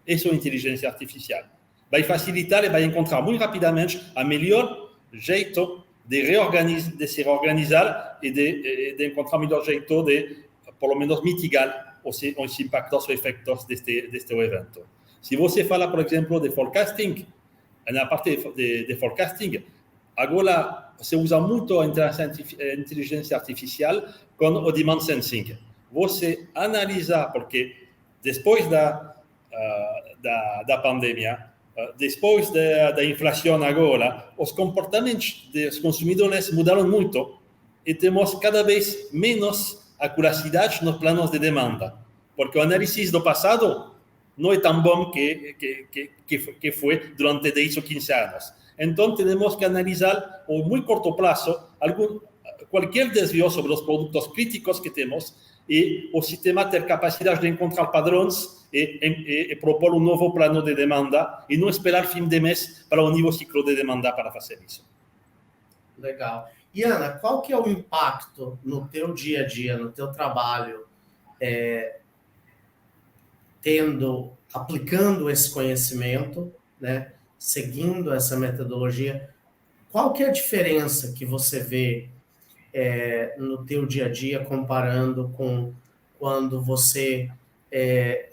Isso é inteligência artificial. Vai facilitar e vai encontrar muito rapidamente a melhor jeito de se reorganizar e de encontrar o melhor jeito de, por lo menos, mitigar os impactos ou efeitos deste evento. Se você fala, por exemplo, de forecasting, na parte de forecasting, agora se usa muito a inteligência artificial com o demand sensing. Você analisa, porque depois da pandemia, depois da inflação agora, os comportamentos dos consumidores mudaram muito e temos cada vez menos acuracidade nos planos de demanda, porque o análise do passado não é tão bom que foi durante 10 ou 15 anos. Então, temos que analisar a muito curto prazo qualquer desvio sobre os produtos críticos que temos e o sistema ter capacidade de encontrar padrões e propor um novo plano de demanda e não esperar fim de mês para um novo ciclo de demanda para fazer isso. Legal. E, Ana, qual que é o impacto no teu dia a dia, no teu trabalho, aplicando esse conhecimento, né, seguindo essa metodologia? Qual que é a diferença que você vê no teu dia a dia comparando com quando você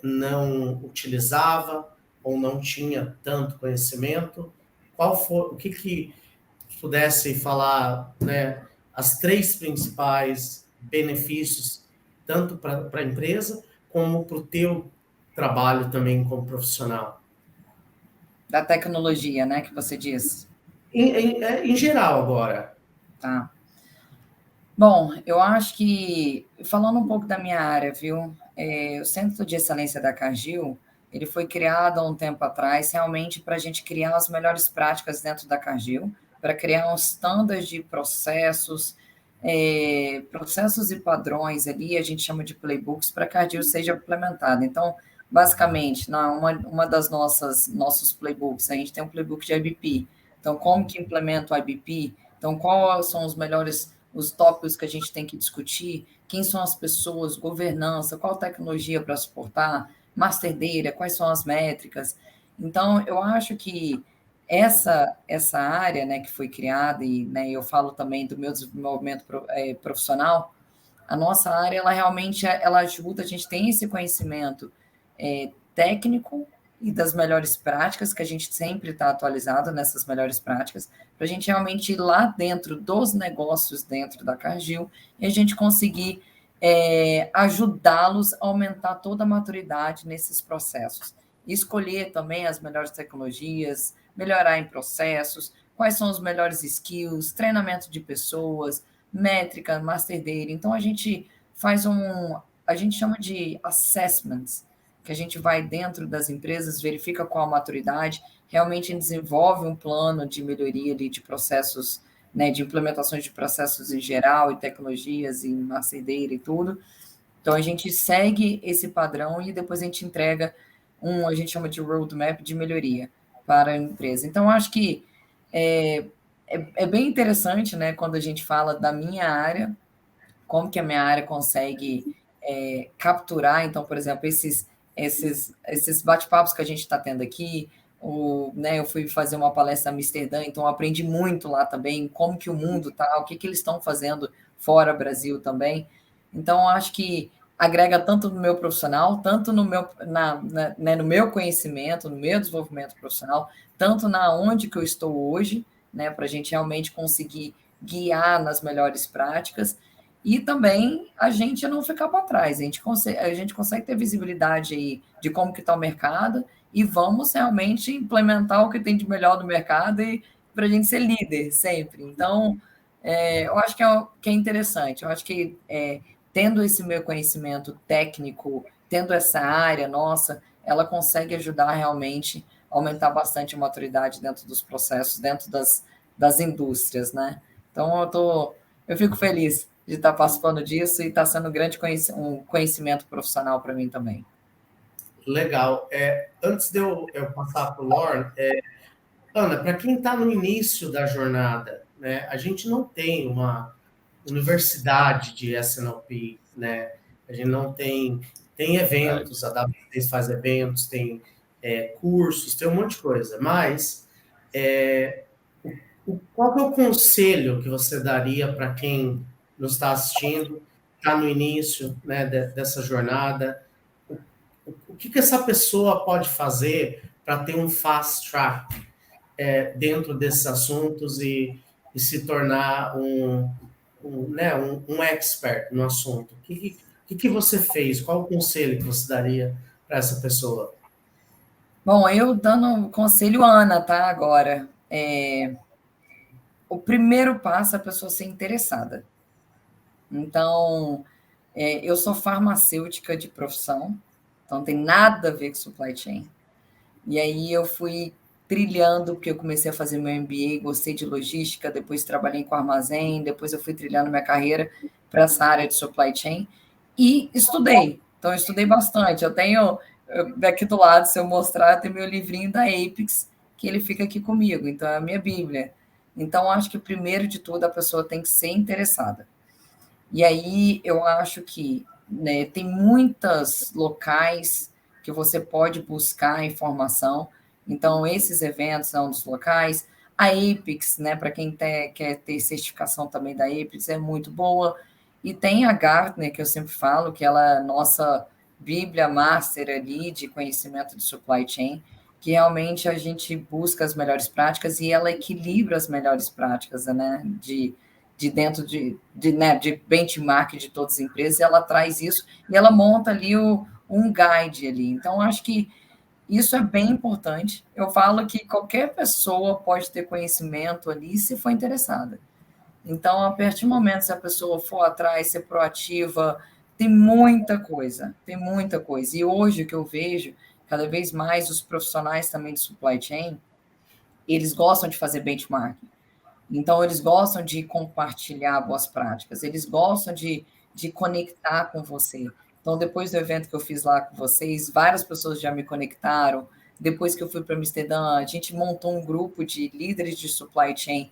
não utilizava ou não tinha tanto conhecimento? O que pudesse falar, né, as 3 principais benefícios, tanto para a empresa como para o teu trabalho também como profissional? Da tecnologia, né, que você diz. Em geral, agora. Tá. Bom, eu acho que, falando um pouco da minha área, viu, o Centro de Excelência da Cargill, ele foi criado há um tempo atrás, realmente para a gente criar as melhores práticas dentro da Cargill, para criar um standard de processos e padrões ali, a gente chama de playbooks, para que a Cargill seja implementada. Então, basicamente, uma das nossos playbooks, a gente tem um playbook de IBP. Então, como que implementa o IBP? Então, quais são os tópicos que a gente tem que discutir? Quem são as pessoas, governança, qual tecnologia para suportar, master data, quais são as métricas? Então, eu acho que essa área, né, que foi criada, e, né, eu falo também do meu desenvolvimento profissional, a nossa área, ela realmente ela ajuda, a gente tem esse conhecimento técnico e das melhores práticas, que a gente sempre está atualizado nessas melhores práticas, para a gente realmente ir lá dentro dos negócios dentro da Cargill e a gente conseguir ajudá-los a aumentar toda a maturidade nesses processos. E escolher também as melhores tecnologias, melhorar em processos, quais são os melhores skills, treinamento de pessoas, métrica, master data. Então, a gente faz a gente chama de assessments, que a gente vai dentro das empresas, verifica qual a maturidade, realmente desenvolve um plano de melhoria de processos, né, de implementações de processos em geral, e tecnologias, e master data e tudo. Então, a gente segue esse padrão e depois a gente entrega a gente chama de roadmap de melhoria para a empresa. Então, acho que é bem interessante, né, quando a gente fala da minha área, como que a minha área consegue capturar, então, por exemplo, esses bate-papos que a gente está tendo aqui, né, eu fui fazer uma palestra em Amsterdã, então eu aprendi muito lá também, como que o mundo está, o que eles estão fazendo fora Brasil também. Então, acho que agrega tanto no meu profissional, tanto no meu conhecimento, no meu desenvolvimento profissional, tanto na onde que eu estou hoje, né, para a gente realmente conseguir guiar nas melhores práticas, e também a gente não ficar para trás, a gente consegue ter visibilidade aí de como que está o mercado, e vamos realmente implementar o que tem de melhor no mercado para a gente ser líder sempre. Então, eu acho que é interessante, eu acho que tendo esse meu conhecimento técnico, tendo essa área nossa, ela consegue ajudar realmente a aumentar bastante a maturidade dentro dos processos, dentro das indústrias, né? Então, eu fico feliz de estar participando disso e está sendo um conhecimento profissional para mim também. Legal. Antes de eu passar para o Lauren, Ana, para quem está no início da jornada, né, a gente não tem uma universidade de SNLP, né? A gente não tem eventos, a W6 faz eventos, tem cursos, tem um monte de coisa, mas qual é o conselho que você daria para quem nos está assistindo, está no início, né, dessa jornada? O que essa pessoa pode fazer para ter um fast track dentro desses assuntos e se tornar um expert no assunto. O que você fez? Qual o conselho que você daria para essa pessoa? Bom, eu dando conselho à Ana, tá? Agora, o primeiro passo é a pessoa ser interessada. Então, eu sou farmacêutica de profissão, então não tem nada a ver com supply chain. E aí eu fui trilhando, porque eu comecei a fazer meu MBA, gostei de logística, depois trabalhei com armazém, depois eu fui trilhando minha carreira para essa área de supply chain e estudei. Então, eu estudei bastante. Eu tenho, daqui do lado, se eu mostrar, tem meu livrinho da Apex, que ele fica aqui comigo, então é a minha Bíblia. Então, acho que primeiro de tudo a pessoa tem que ser interessada. E aí eu acho que, né, tem muitos locais que você pode buscar informação. Então, esses eventos são dos locais. A Apex, né, para quem quer ter certificação também da Apex, é muito boa. E tem a Gartner, que eu sempre falo, que ela é a nossa Bíblia Master ali de conhecimento de supply chain, que realmente a gente busca as melhores práticas e ela equilibra as melhores práticas, né, de dentro de benchmark de todas as empresas, ela traz isso e ela monta ali um guide ali. Então, acho que isso é bem importante. Eu falo que qualquer pessoa pode ter conhecimento ali se for interessada. Então, a partir do momento se a pessoa for atrás, ser proativa, tem muita coisa, tem muita coisa. E hoje o que eu vejo, cada vez mais os profissionais também de supply chain, eles gostam de fazer benchmarking. Então, eles gostam de compartilhar boas práticas, eles gostam de conectar com você. Então, depois do evento que eu fiz lá com vocês, várias pessoas já me conectaram. Depois que eu fui para Amsterdã, a gente montou um grupo de líderes de supply chain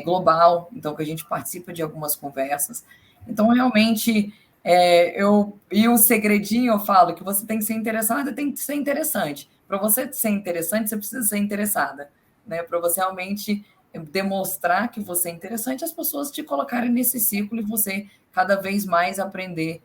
global, então que a gente participa de algumas conversas. Então, realmente, e o segredinho, eu falo que você tem que ser interessada, tem que ser interessante. Para você ser interessante, você precisa ser interessada, né? Para você realmente demonstrar que você é interessante, as pessoas te colocarem nesse ciclo e você cada vez mais aprender,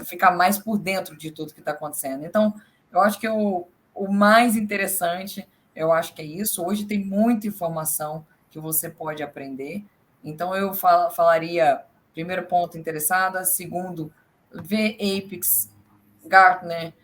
ficar mais por dentro de tudo que está acontecendo. Então, eu acho que o mais interessante, eu acho que é isso. Hoje tem muita informação que você pode aprender. Então, eu falaria, primeiro ponto, interessada. Segundo, ver Apex, Gartner.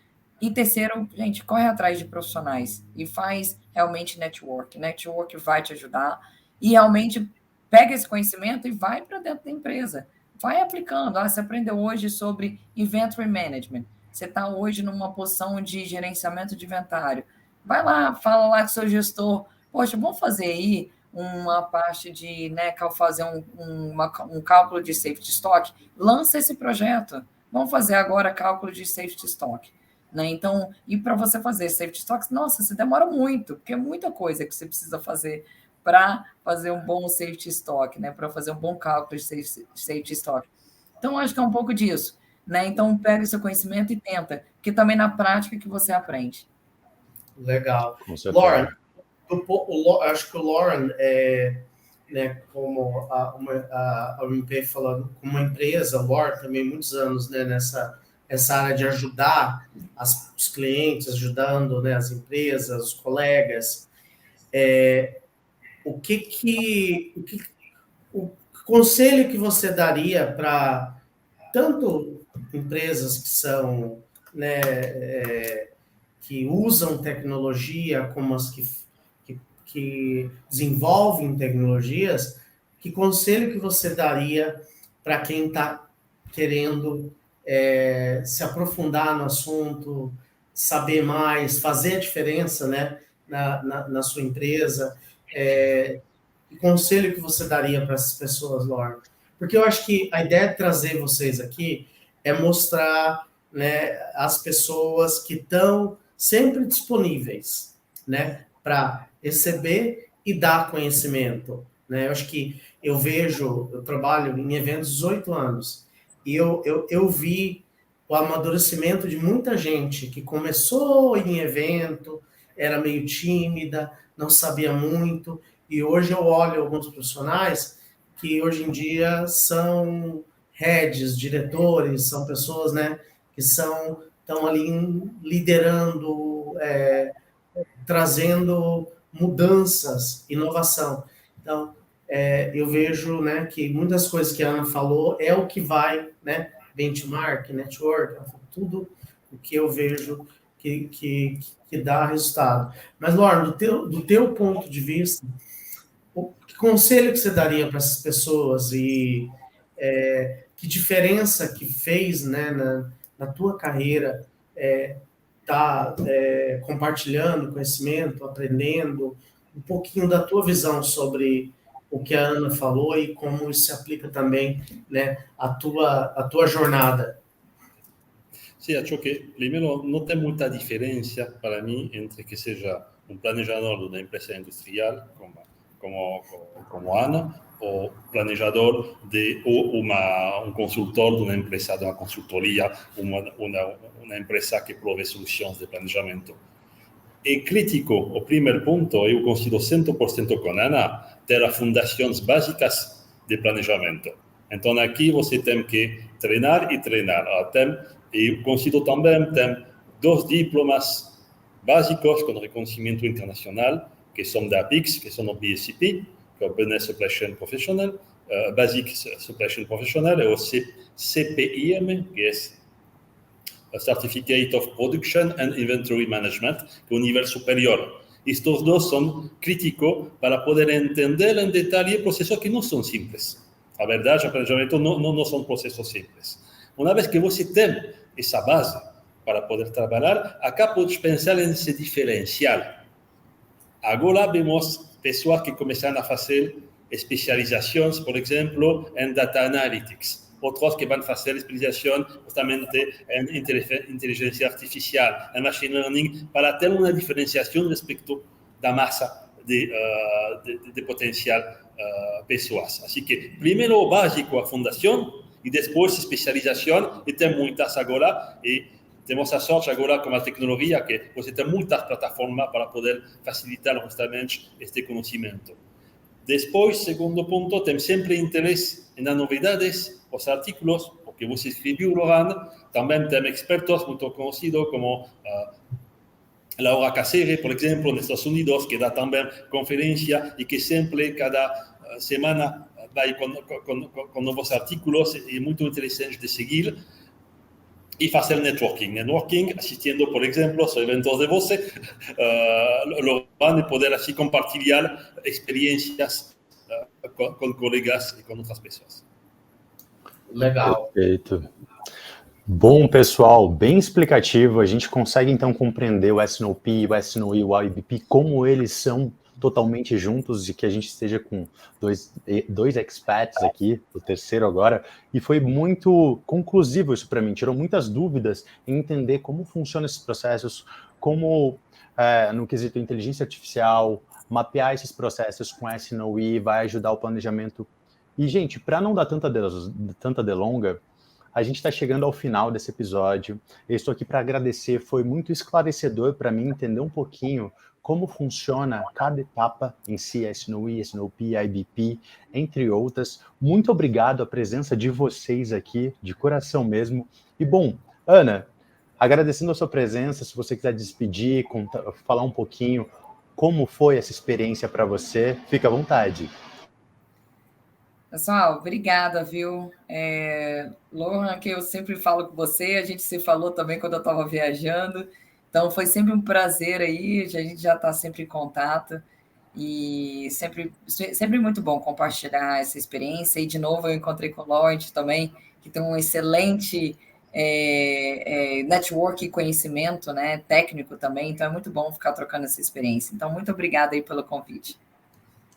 E terceiro, gente, corre atrás de profissionais e faz realmente network. Network vai te ajudar e realmente pega esse conhecimento e vai para dentro da empresa. Vai aplicando. Você aprendeu hoje sobre inventory management. Você está hoje numa posição de gerenciamento de inventário. Vai lá, fala lá com o seu gestor. Poxa, vamos fazer aí uma parte de, né, fazer um cálculo de safety stock. Lança esse projeto. Vamos fazer agora cálculo de safety stock. Né? Então, e para você fazer safety stocks, nossa, você demora muito, porque é muita coisa que você precisa fazer para fazer um bom safety stock, né? Para fazer um bom cálculo de safety stock. Então, acho que é um pouco disso. Né? Então, pega o seu conhecimento e tenta, porque também na prática que você aprende. Legal. Lauren, acho que o Lauren, né, como a UMP falando, como uma empresa, o Lauren também muitos anos, né, essa área de ajudar os clientes, ajudando, né, as empresas, os colegas. O conselho que você daria para tanto empresas que são, né, que usam tecnologia, como as que desenvolvem tecnologias, que conselho que você daria para quem está querendo se aprofundar no assunto, saber mais, fazer a diferença, né, na sua empresa? Que conselho que você daria para essas pessoas, Lauren? Porque eu acho que a ideia de trazer vocês aqui é mostrar, né, as pessoas que estão sempre disponíveis, né, para receber e dar conhecimento, né? Eu acho que eu trabalho em eventos 18 anos e eu vi o amadurecimento de muita gente que começou em evento, era meio tímida, não sabia muito, e hoje eu olho alguns profissionais que hoje em dia são heads, diretores, são pessoas, né, que estão ali liderando trazendo mudanças, inovação. Então, eu vejo, né, que muitas coisas que a Ana falou é o que vai, né, benchmark, network, tudo o que eu vejo que dá resultado. Mas, Laura, do teu ponto de vista, que conselho que você daria para essas pessoas e que diferença que fez, né, na tua carreira tá compartilhando conhecimento, aprendendo um pouquinho da tua visão sobre o que a Ana falou e como isso se aplica também, né, à tua jornada. Sì, acho que, primeiro, não tem muita diferença para mim entre que seja um planejador de uma empresa industrial, como Ana, ou planejador ou um consultor de uma empresa, de uma consultoria, uma empresa que provê soluções de planejamento. É crítico, o primeiro ponto, eu considero 100% com Ana, ter as fundações básicas de planejamento. Então, aqui você tem que treinar e treinar. Eu considero também ter 2 diplomas básicos com reconhecimento internacional, que são da BICS, que são o BSCP, que é o Business Supply Chain Professional, Basic Supply Chain Professional, e o CPIM, que é Certificate of Production and Inventory Management, que é um nível superior. Estes 2 são críticos para poder entender em detalhe processos que não são simples. A verdade, o planejamento não são processos simples. Uma vez que você tem essa base para poder trabalhar, acá pode pensar em se diferenciar. Agora vemos pessoas que começam a fazer especializações, por exemplo, em Data Analytics. Outros que vão fazer especialização justamente em inteligência artificial, em machine learning, para ter uma diferenciação respeito da massa de potencial pessoas. Assim que, primeiro o básico, a fundação, e depois especialização, e tem muitas agora, e temos a sorte agora com a tecnologia que você tem muitas plataformas para poder facilitar justamente este conhecimento. Depois, segundo ponto, tem sempre interesse nas novidades, os artículos, porque você escreveu, Laurent, também tem expertos muito conhecidos como Laura Caceres, por exemplo, nos Estados Unidos, que dá também conferência e que sempre, cada semana, vai com novos artículos, é muito interessante de seguir e fazer networking, assistindo, por exemplo, aos eventos de você, Laurent, e poder assim compartilhar experiências com colegas e com outras pessoas. Legal. Perfeito. Bom, pessoal, bem explicativo. A gente consegue, então, compreender o S&OP, o S&OE e o IBP, como eles são totalmente juntos e que a gente esteja com dois experts aqui, o terceiro agora, e foi muito conclusivo isso para mim, tirou muitas dúvidas em entender como funcionam esses processos, como, no quesito inteligência artificial, mapear esses processos com S&OE vai ajudar o planejamento. E, gente, para não dar tanta delonga, a gente está chegando ao final desse episódio. Eu estou aqui para agradecer, foi muito esclarecedor para mim entender um pouquinho como funciona cada etapa em si, S&OE, S&OP, IBP, entre outras. Muito obrigado a presença de vocês aqui, de coração mesmo. E bom, Ana, agradecendo a sua presença, se você quiser despedir, falar um pouquinho como foi essa experiência para você, fica à vontade. Pessoal, obrigada, viu? Laura, que eu sempre falo com você, a gente se falou também quando eu estava viajando, então foi sempre um prazer aí, a gente já está sempre em contato, e sempre muito bom compartilhar essa experiência, e de novo eu encontrei com o Lloyd também, que tem um excelente network e conhecimento, né, técnico também, então é muito bom ficar trocando essa experiência. Então, muito obrigada aí pelo convite.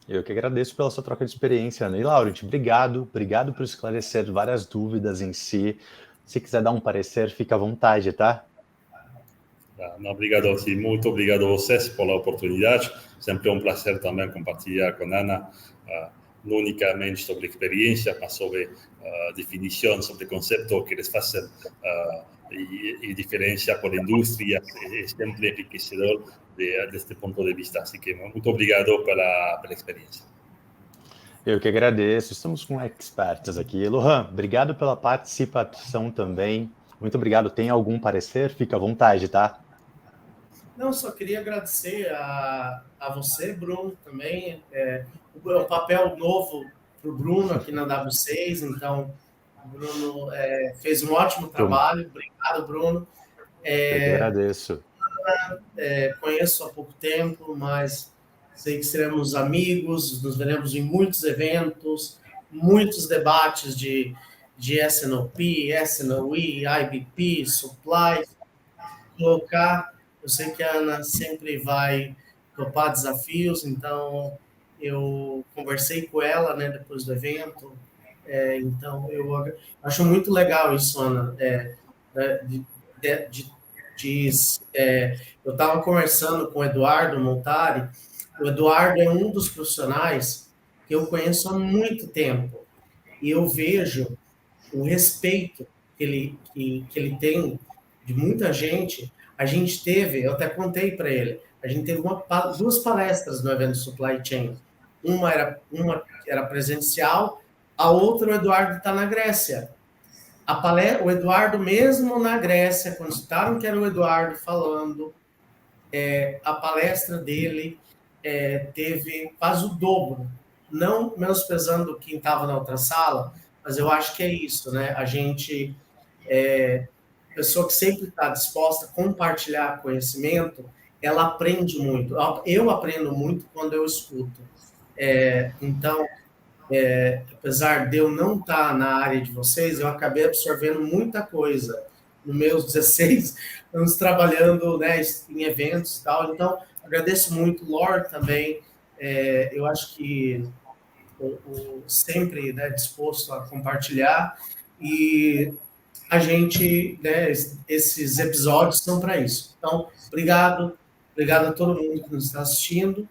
Eu que agradeço pela sua troca de experiência, Ana. E, Laurent, obrigado por esclarecer várias dúvidas em si. Se quiser dar um parecer, fica à vontade, tá? Não, obrigado, sim. Muito obrigado a vocês pela oportunidade. Sempre um prazer também compartilhar com a Ana, não unicamente sobre experiência, mas sobre definição, sobre conceito que eles fazem e diferença por indústria. É sempre enriquecedor deste ponto de vista. Assim que muito obrigado pela experiência. Eu que agradeço. Estamos com experts aqui. Lohan, obrigado pela participação também. Muito obrigado. Tem algum parecer? Fica à vontade, tá? Não, só queria agradecer a você, Bruno, também. É um papel novo para o Bruno aqui na W6, então o Bruno fez um ótimo trabalho. Obrigado, Bruno. Eu que agradeço. Conheço há pouco tempo, mas sei que seremos amigos, nos veremos em muitos eventos, muitos debates de S&OP, S&OE, IBP, Supply, colocar. Eu sei que a Ana sempre vai topar desafios, então eu conversei com ela, né, depois do evento, então eu acho muito legal isso, Ana, eu estava conversando com o Eduardo Montari. O Eduardo é um dos profissionais que eu conheço há muito tempo e eu vejo o respeito que ele tem de muita gente. A gente teve, eu até contei para ele, a gente teve duas palestras no evento Supply Chain. Uma era presencial, a outra o Eduardo está na Grécia. O Eduardo, mesmo na Grécia, quando citaram que era o Eduardo falando, a palestra dele teve quase o dobro. Não menosprezando quem estava na outra sala, mas eu acho que é isso, né? A gente, pessoa que sempre está disposta a compartilhar conhecimento, ela aprende muito. Eu aprendo muito quando eu escuto. Então, apesar de eu não estar na área de vocês, eu acabei absorvendo muita coisa nos meus 16 anos trabalhando, né, em eventos e tal. Então, agradeço muito, Lore também. Eu acho que sempre, né, disposto a compartilhar, e a gente, né, esses episódios são para isso. Então, obrigado a todo mundo que nos está assistindo.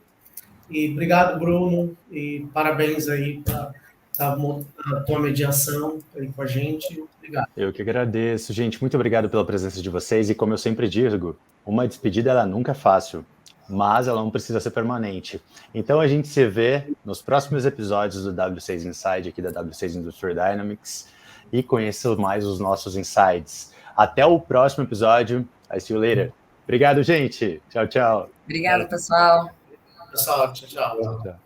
E obrigado, Bruno, e parabéns aí para a tua mediação aí com a gente. Obrigado. Eu que agradeço. Gente, muito obrigado pela presença de vocês. E como eu sempre digo, uma despedida ela nunca é fácil, mas ela não precisa ser permanente. Então a gente se vê nos próximos episódios do W6 Inside aqui da W6 Industrial Dynamics e conheça mais os nossos insights. Até o próximo episódio. I see you later. Obrigado, gente. Tchau, tchau. Obrigada, pessoal. Pessoal, tchau.